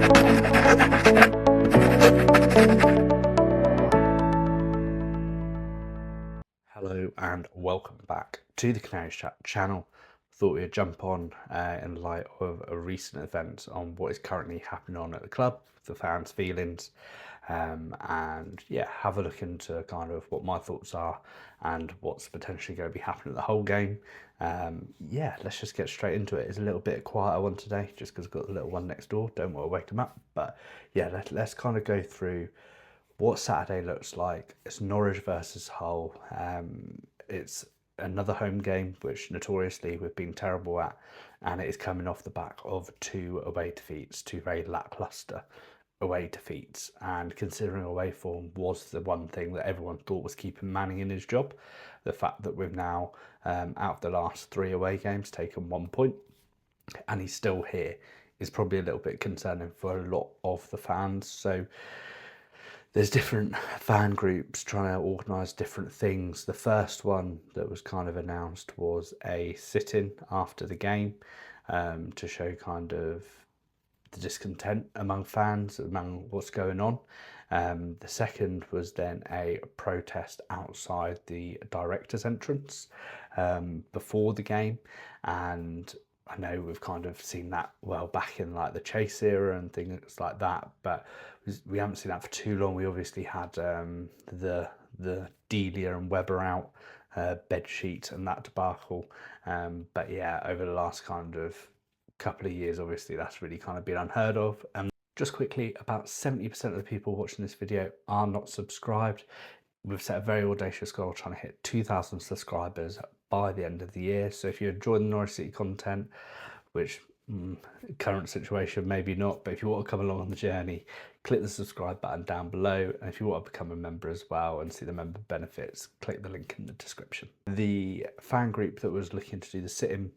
Hello and welcome back to the Canaries Chat channel. Thought we'd jump on in light of a recent event on what is currently happening on at the club, the fans' feelings, and yeah, have a look into kind of what my thoughts are and what's potentially going to be happening at the whole game. Yeah, let's just get straight into it. It's a little bit quieter one today, just because I've got the little one next door. Don't want to wake him up, but yeah, let's kind of go through what Saturday looks like. It's Norwich versus Hull. It's another home game, which notoriously we've been terrible at, and it is coming off the back of two away defeats, two very lacklustre away defeats. And considering away form was the one thing that everyone thought was keeping Manning in his job, the fact that we've now, out of the last three away games, taken 1 point, and he's still here, is probably a little bit concerning for a lot of the fans. So there's different fan groups trying to organise different things. The first one that was kind of announced was a sit-in after the game, to show kind of the discontent among fans, among what's going on. The second was then a protest outside the director's entrance before the game, and I know we've kind of seen that well back in like the Chase era and things like that, but we haven't seen that for too long. We obviously had the Delia and Webber out, bed sheet and that debacle, but yeah, over the last kind of couple of years, obviously that's really kind of been unheard of. Just quickly, about 70% of the people watching this video are not subscribed. We've set a very audacious goal trying to hit 2,000 subscribers by the end of the year. So if you're enjoying the Norwich City content, which current situation maybe not, but if you want to come along on the journey, click the subscribe button down below. And if you want to become a member as well and see the member benefits, click the link in the description. The fan group that was looking to do the sit-in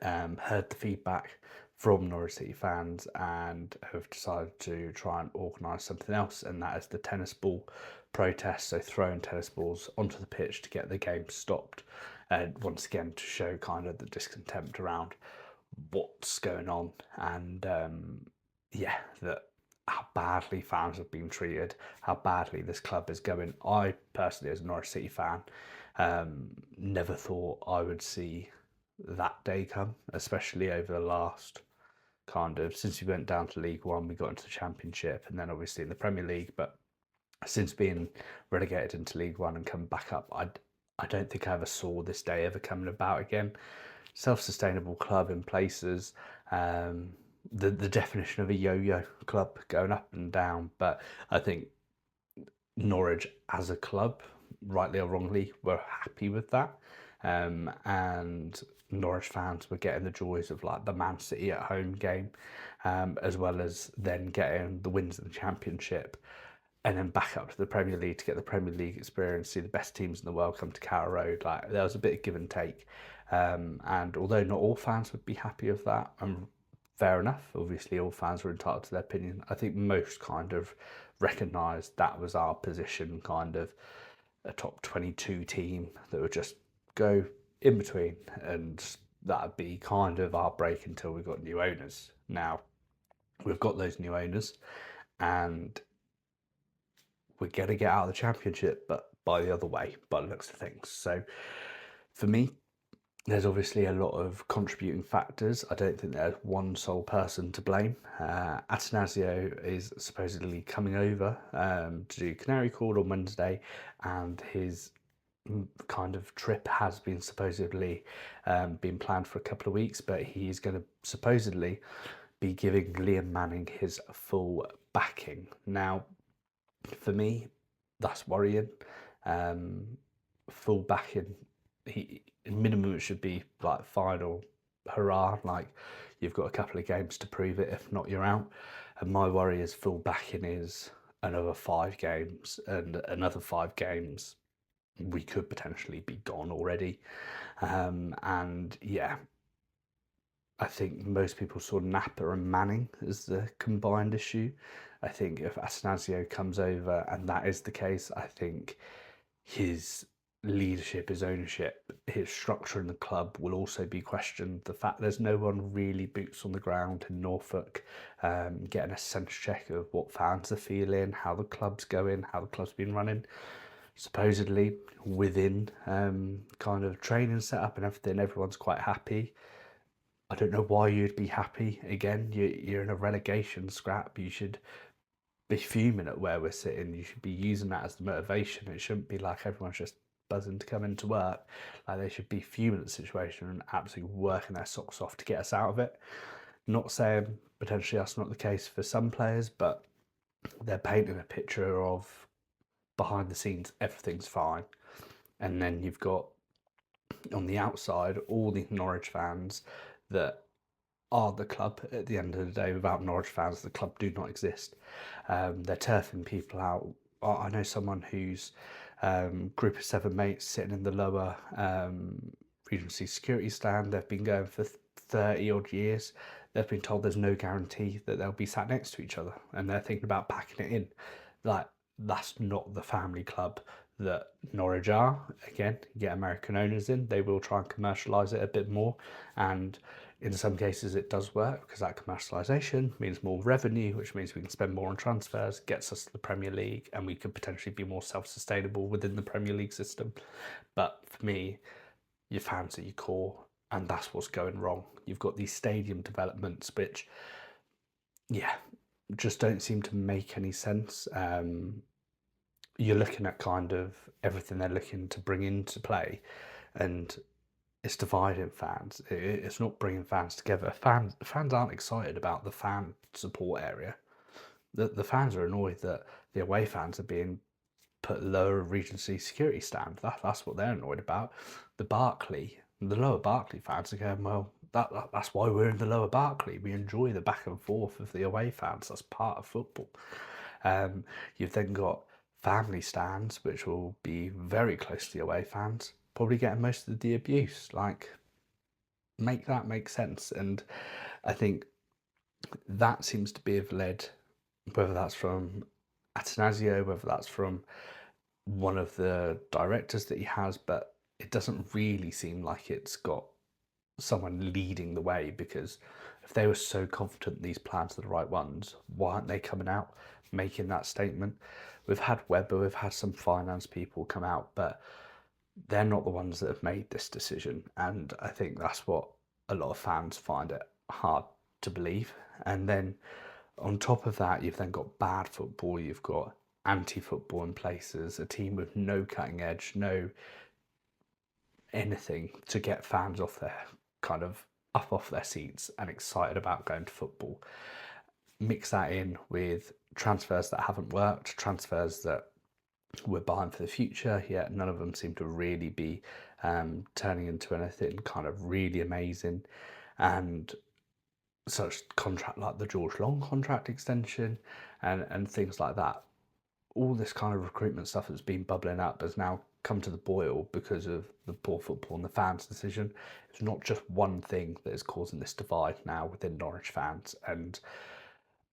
heard the feedback from Norwich City fans and have decided to try and organise something else, and that is the tennis ball protest. So throwing tennis balls onto the pitch to get the game stopped, and once again to show kind of the discontent around what's going on, and yeah, that how badly fans have been treated, how badly this club is going. I personally, as a Norwich City fan, never thought I would see that day come, especially over the last kind of, since we went down to League One, we got into the Championship, and then obviously in the Premier League. But since being relegated into League One and come back up, I don't think I ever saw this day ever coming about again. Self-sustainable club in places, the definition of a yo-yo club, going up and down. But I think Norwich as a club, rightly or wrongly, were happy with that, and Norwich fans were getting the joys of like the Man City at home game, as well as then getting the wins in the Championship, and then back up to the Premier League to get the Premier League experience, see the best teams in the world come to Carrow Road. Like, there was a bit of give and take, and although not all fans would be happy with that, and fair enough, obviously all fans were entitled to their opinion, I think most kind of recognised that was our position, kind of a top 22 team that would just go in between, and that'd be kind of our break until we got new owners. Now we've got those new owners, and we're going to get out of the Championship, but by the other way, by the looks of things. So for me, there's obviously a lot of contributing factors. I don't think there's one sole person to blame. Atanasio is supposedly coming over to do Canary Call on Wednesday, and his kind of trip has been supposedly been planned for a couple of weeks, but he's going to supposedly be giving Liam Manning his full backing. Now, for me, that's worrying. Full backing, minimum it should be like final hurrah, like you've got a couple of games to prove it, if not you're out. And my worry is full backing is another 5 games, and another 5 games we could potentially be gone already. And yeah, I think most people saw Napa and Manning as the combined issue. I think if Atanasio comes over and that is the case, I think his leadership, his ownership, his structure in the club will also be questioned. The fact there's no one really boots on the ground in Norfolk, getting a sense check of what fans are feeling, how the club's going, how the club's been running. Supposedly within kind of training setup and everything, everyone's quite happy. I don't know why you'd be happy. Again, you're in a relegation scrap. You should be fuming at where we're sitting. You should be using that as the motivation. It shouldn't be like everyone's just buzzing to come into work. Like, they should be fuming at the situation and absolutely working their socks off to get us out of it. Not saying potentially that's not the case for some players, but they're painting a picture of behind the scenes everything's fine, and then you've got on the outside all the Norwich fans that are the club. At the end of the day, without Norwich fans, the club do not exist. They're turfing people out. I know someone who's group of 7 mates sitting in the lower Regency security stand. They've been going for 30 odd years. They've been told there's no guarantee that they'll be sat next to each other, and they're thinking about packing it in. Like, that's not the family club that Norwich are. Again, get American owners in, they will try and commercialise it a bit more, and in some cases it does work because that commercialisation means more revenue, which means we can spend more on transfers, gets us to the Premier League, and we could potentially be more self-sustainable within the Premier League system. But for me, your fans are your core, and that's what's going wrong. You've got these stadium developments which, yeah, just don't seem to make any sense. You're looking at kind of everything they're looking to bring into play, and it's dividing fans. It's not bringing fans together. Fans aren't excited about the fan support area. The fans are annoyed that the away fans are being put lower Regency security stand. That's what they're annoyed about. The lower Barclay fans are going, well, that's why we're in the lower Barclay. We enjoy the back and forth of the away fans. That's part of football. You've then got family stands, which will be very close to the away fans, probably getting most of the abuse. Like, make that make sense. And I think that seems to be have led, whether that's from Atanasio, whether that's from one of the directors that he has, but it doesn't really seem like it's got someone leading the way, because if they were so confident these plans are the right ones, why aren't they coming out making that statement? We've had Webber, we've had some finance people come out, but they're not the ones that have made this decision, and I think that's what a lot of fans find it hard to believe. And then on top of that, you've then got bad football, you've got anti-football in places, a team with no cutting edge, no anything to get fans off their kind of up off their seats and excited about going to football. Mix that in with transfers that haven't worked, transfers that we're buying for the future, yet none of them seem to really be turning into anything kind of really amazing. And such contract like the George Long contract extension and things like that, all this kind of recruitment stuff that's been bubbling up has now come to the boil because of the poor football and the fans' decision. It's not just one thing that is causing this divide now within Norwich fans, and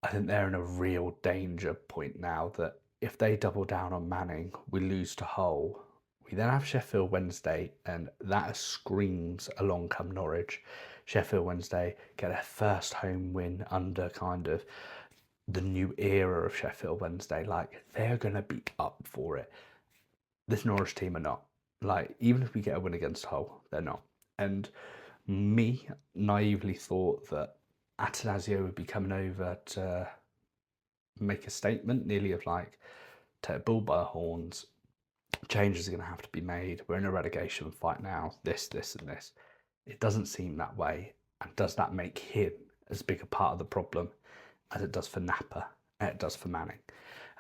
I think they're in a real danger point now that if they double down on Manning, we lose to Hull. We then have Sheffield Wednesday, and that screams along come Norwich. Sheffield Wednesday get their first home win under kind of the new era of Sheffield Wednesday. Like, they're going to be up for it. This Norwich team are not. Like, even if we get a win against Hull, they're not. And me naively thought that Atanasio would be coming over to make a statement, nearly of like, take a bull by the horns, changes are going to have to be made, we're in a relegation fight now, this, and this. It doesn't seem that way. And does that make him as big a part of the problem as it does for Napa and it does for Manning?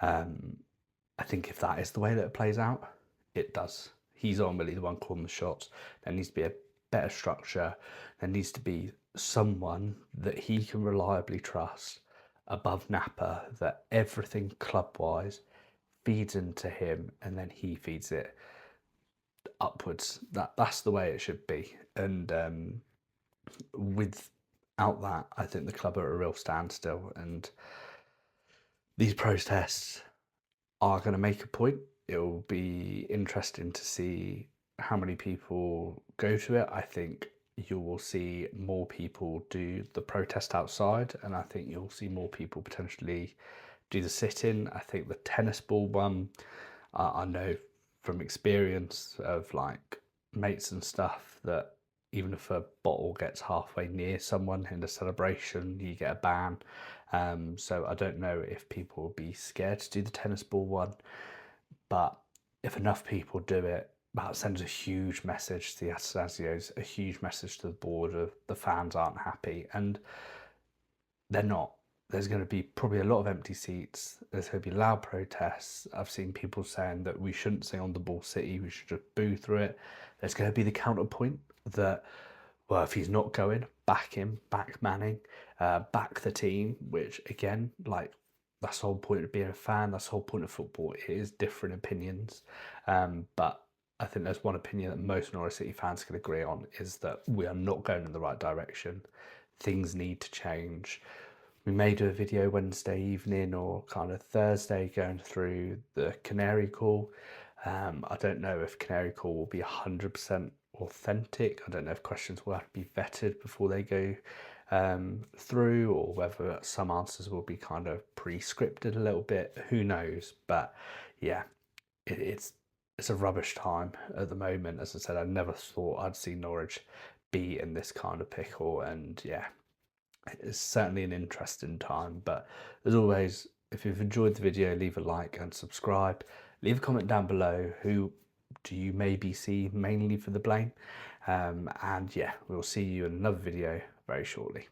I think if that is the way that it plays out, it does. He's ultimately the one calling the shots. There needs to be a better structure. There needs to be someone that he can reliably trust above Napa, that everything club-wise feeds into him and then he feeds it upwards. That's the way it should be. And without that, I think the club are at a real standstill, and these protests are going to make a point. it'll be interesting to see how many people go to it. I think you will see more people do the protest outside, and I think you'll see more people potentially do the sit-in. I think the tennis ball one, I know from experience of like mates and stuff that even if a bottle gets halfway near someone in a celebration, you get a ban. So I don't know if people will be scared to do the tennis ball one, but if enough people do it, that sends a huge message to the Atanassios, a huge message to the board of the fans aren't happy, and they're not. There's going to be probably a lot of empty seats. There's going to be loud protests. I've seen people saying that we shouldn't sing on the Ball City, we should just boo through it. There's going to be the counterpoint that, well, if he's not going, back him, back Manning, back the team, which again, like, that's the whole point of being a fan. That's the whole point of football. It is different opinions. But I think there's one opinion that most Norwich City fans can agree on, is that we are not going in the right direction. Things need to change. We may do a video Wednesday evening or kind of Thursday going through the Canary Call. I don't know if Canary Call will be 100% authentic. I don't know if questions will have to be vetted before they go through, or whether some answers will be kind of pre-scripted a little bit. Who knows? But yeah, it's a rubbish time at the moment. As I said, I never thought I'd see Norwich be in this kind of pickle, and yeah, it's certainly an interesting time. But as always, if you've enjoyed the video, leave a like and subscribe. Leave a comment down below. Who do you maybe see mainly for the blame? And yeah, we'll see you in another video very shortly.